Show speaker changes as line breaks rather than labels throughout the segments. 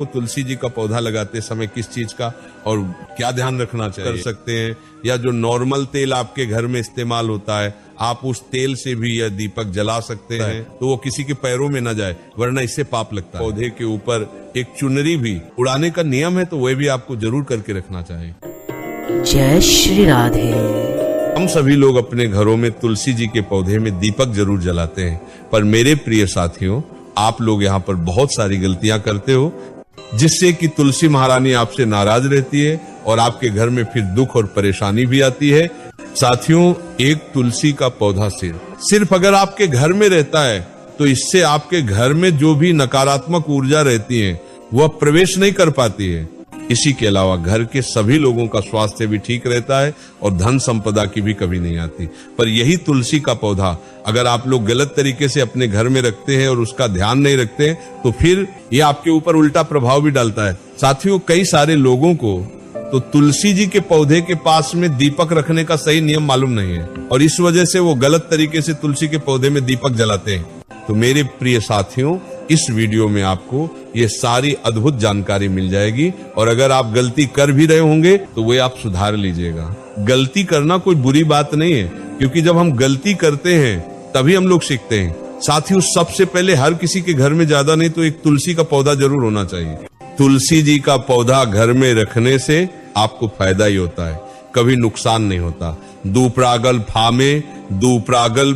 को तुलसी जी का पौधा लगाते समय किस चीज का और क्या ध्यान रखना चाहिए कर सकते हैं, या जो नॉर्मल तेल आपके घर में इस्तेमाल होता है आप उस तेल से भी यह दीपक जला सकते हैं तो वो किसी के पैरों में न जाए, वरना इससे पाप लगता है। पौधे के ऊपर एक चुनरी भी उड़ाने का नियम है तो वह भी आपको जरूर करके रखना चाहिए।
जय श्री राधे।
हम सभी लोग अपने घरों में तुलसी जी के पौधे में दीपक जरूर जलाते हैं, पर मेरे प्रिय साथियों, आप लोग यहाँ पर बहुत सारी गलतियां करते हो जिससे कि तुलसी महारानी आपसे नाराज रहती है और आपके घर में फिर दुख और परेशानी भी आती है। साथियों, एक तुलसी का पौधा सिर्फ अगर आपके घर में रहता है तो इससे आपके घर में जो भी नकारात्मक ऊर्जा रहती है वह प्रवेश नहीं कर पाती है। इसी के अलावा घर के सभी लोगों का स्वास्थ्य भी ठीक रहता है और धन संपदा की भी कमी नहीं आती। पर यही तुलसी का पौधा अगर आप लोग गलत तरीके से अपने घर में रखते हैं और उसका ध्यान नहीं रखते तो फिर ये आपके ऊपर उल्टा प्रभाव भी डालता है। साथियों, कई सारे लोगों को तो तुलसी जी के पौधे के पास में दीपक रखने का सही नियम मालूम नहीं है और इस वजह से वो गलत तरीके से तुलसी के पौधे में दीपक जलाते हैं। तो मेरे प्रिय साथियों, इस वीडियो में आपको ये सारी अद्भुत जानकारी मिल जाएगी और अगर आप गलती कर भी रहे होंगे तो वे आप सुधार लीजिएगा। गलती करना कोई बुरी बात नहीं है, क्योंकि जब हम गलती करते हैं तभी हम लोग सीखते हैं। साथियों, सबसे पहले हर किसी के घर में ज्यादा नहीं तो एक तुलसी का पौधा जरूर होना चाहिए। तुलसी जी का पौधा घर में रखने से आपको फायदा ही होता है, कभी नुकसान नहीं होता। दूपरागल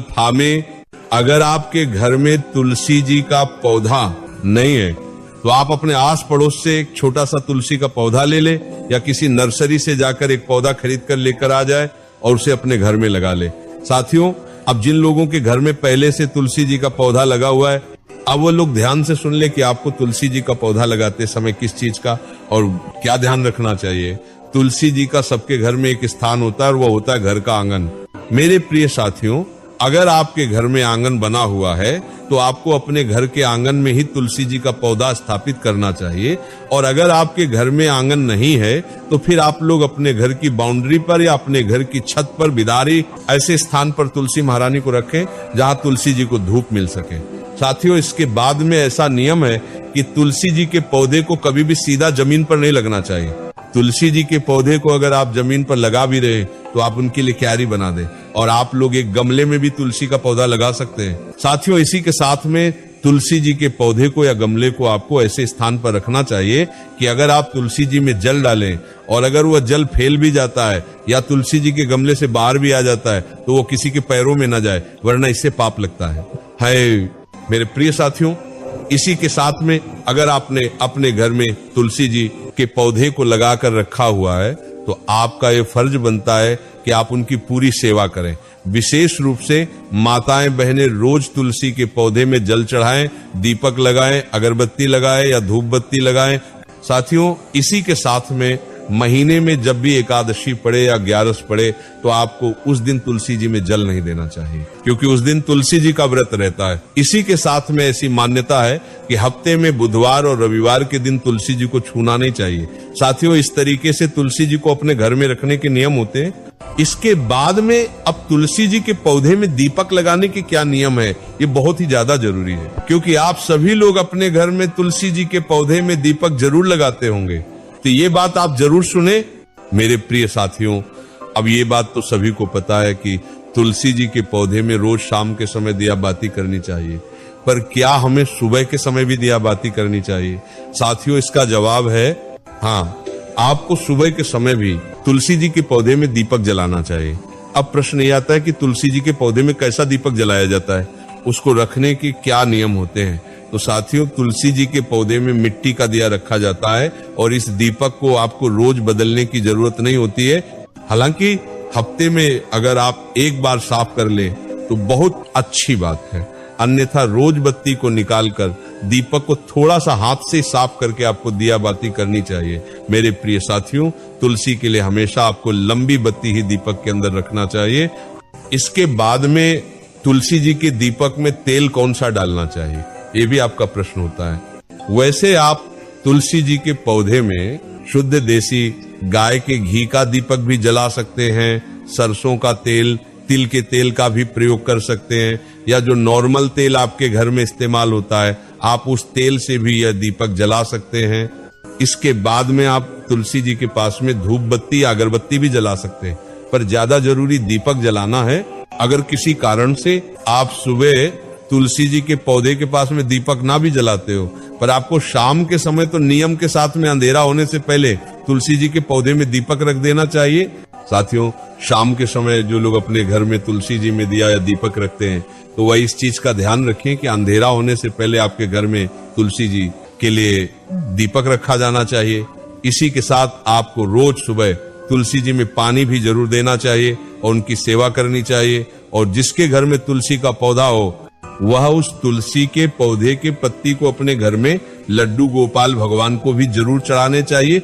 फामे। अगर आपके घर में तुलसी जी का पौधा नहीं है तो आप अपने आस पड़ोस से एक छोटा सा तुलसी का पौधा ले ले या किसी नर्सरी से जाकर एक पौधा खरीद कर लेकर आ जाए और उसे अपने घर में लगा ले। साथियों, अब जिन लोगों के घर में पहले से तुलसी जी का पौधा लगा हुआ है, अब वो लोग ध्यान से सुन ले कि आपको तुलसी जी का पौधा लगाते समय किस चीज का और क्या ध्यान रखना चाहिए। तुलसी जी का सबके घर में एक स्थान होता है और वो होता है घर का आंगन। मेरे प्रिय साथियों, अगर आपके घर में आंगन बना हुआ है तो आपको अपने घर के आंगन में ही तुलसी जी का पौधा स्थापित करना चाहिए, और अगर आपके घर में आंगन नहीं है तो फिर आप लोग अपने घर की बाउंड्री पर या अपने घर की छत पर, बिदारी ऐसे स्थान पर तुलसी महारानी को रखें जहां तुलसी जी को धूप मिल सके। साथियों, इसके बाद में ऐसा नियम है कि तुलसी जी के पौधे को कभी भी सीधा जमीन पर नहीं लगना चाहिए। तुलसी जी के पौधे को अगर आप जमीन पर लगा भी रहे तो आप उनके लिए क्यारी बना दें, और आप लोग एक गमले में भी तुलसी का पौधा लगा सकते हैं। साथियों, इसी के साथ में तुलसी जी के पौधे को या गमले को आपको ऐसे स्थान पर रखना चाहिए कि अगर आप तुलसी जी में जल डालें और अगर वह जल फैल भी जाता है या तुलसी जी के गमले से बाहर भी आ जाता है तो वो किसी के पैरों में न जाए, वरना इससे पाप लगता है। मेरे प्रिय साथियों, इसी के साथ में अगर आपने अपने घर में तुलसी जी के पौधे को लगा कर रखा हुआ है तो आपका ये फर्ज बनता है कि आप उनकी पूरी सेवा करें। विशेष रूप से माताएं बहनें रोज तुलसी के पौधे में जल चढ़ाएं, दीपक लगाएं, अगरबत्ती लगाएं या धूप बत्ती लगाएं। साथियों, इसी के साथ में महीने में जब भी एकादशी पड़े या 11 पड़े तो आपको उस दिन तुलसी जी में जल नहीं देना चाहिए, क्योंकि उस दिन तुलसी जी का व्रत रहता है। इसी के साथ में ऐसी मान्यता है कि हफ्ते में बुधवार और रविवार के दिन तुलसी जी को छूना नहीं चाहिए। साथियों, इस तरीके से तुलसी जी को अपने घर में रखने के नियम होते हैं। इसके बाद में अब तुलसी जी के पौधे में दीपक लगाने के क्या नियम है, ये बहुत ही ज्यादा जरूरी है, क्योंकि आप सभी लोग अपने घर में तुलसी जी के पौधे में दीपक जरूर लगाते होंगे। तो ये बात आप जरूर सुने मेरे प्रिय साथियों। अब ये बात तो सभी को पता है कि तुलसी जी के पौधे में रोज शाम के समय दिया बाती करनी चाहिए, पर क्या हमें सुबह के समय भी दिया बाती करनी चाहिए? साथियों, इसका जवाब है हाँ, आपको सुबह के समय भी तुलसी जी के पौधे में दीपक जलाना चाहिए। अब प्रश्न ये आता है कि तुलसी जी के पौधे में कैसा दीपक जलाया जाता है, उसको रखने के क्या नियम होते हैं? तो साथियों, तुलसी जी के पौधे में मिट्टी का दिया रखा जाता है और इस दीपक को आपको रोज बदलने की जरूरत नहीं होती है। हालांकि हफ्ते में अगर आप एक बार साफ कर ले तो बहुत अच्छी बात है, अन्यथा रोज बत्ती को निकालकर दीपक को थोड़ा सा हाथ से साफ करके आपको दिया बाती करनी चाहिए। मेरे प्रिय साथियों, तुलसी के लिए हमेशा आपको लंबी बत्ती ही दीपक के अंदर रखना चाहिए। इसके बाद में तुलसी जी के दीपक में तेल कौन सा डालना चाहिए, ये भी आपका प्रश्न होता है। वैसे आप तुलसी जी के पौधे में शुद्ध देसी गाय के घी का दीपक भी जला सकते हैं, सरसों का तेल, तिल के तेल का भी प्रयोग कर सकते हैं, या जो नॉर्मल तेल आपके घर में इस्तेमाल होता है आप उस तेल से भी यह दीपक जला सकते हैं। इसके बाद में आप तुलसी जी के पास में धूप बत्ती या अगरबत्ती भी जला सकते हैं, पर ज्यादा जरूरी दीपक जलाना है। अगर किसी कारण से आप सुबह तुलसी जी के पौधे के पास में दीपक ना भी जलाते हो, पर आपको शाम के समय तो नियम के साथ में अंधेरा होने से पहले तुलसी जी के पौधे में दीपक रख देना चाहिए। साथियों, शाम के समय जो लोग अपने घर में तुलसी जी में दिया या दीपक रखते हैं, तो वह इस चीज का ध्यान रखें कि अंधेरा होने से पहले आपके घर में तुलसी जी के लिए दीपक रखा जाना चाहिए। इसी के साथ आपको रोज सुबह तुलसी जी में पानी भी जरूर देना चाहिए और उनकी सेवा करनी चाहिए। और जिसके घर में तुलसी का पौधा हो, वह उस तुलसी के पौधे के पत्ती को अपने घर में लड्डू गोपाल भगवान को भी जरूर चढ़ाने चाहिए।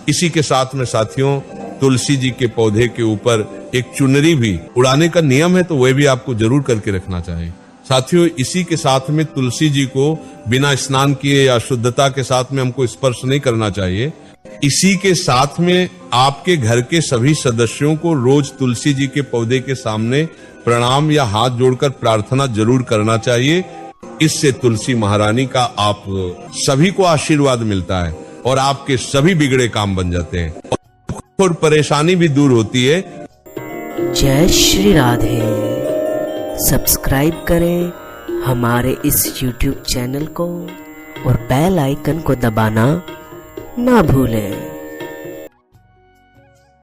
इसी के साथ में साथियों, तुलसी जी के पौधे के ऊपर एक चुनरी भी उड़ाने का नियम है, तो वह भी आपको जरूर करके रखना चाहिए। साथियों, इसी के साथ में तुलसी जी को बिना स्नान किए या शुद्धता के साथ में हमको स्पर्श नहीं करना चाहिए। इसी के साथ में आपके घर के सभी सदस्यों को रोज तुलसी जी के पौधे के सामने प्रणाम या हाथ जोड़कर प्रार्थना जरूर करना चाहिए। इससे तुलसी महारानी का आप सभी को आशीर्वाद मिलता है और आपके सभी बिगड़े काम बन जाते हैं और परेशानी भी दूर होती है।
जय श्री राधे। सब्सक्राइब करें हमारे इस YouTube चैनल को और बेल आइकन को दबाना ना भूलें।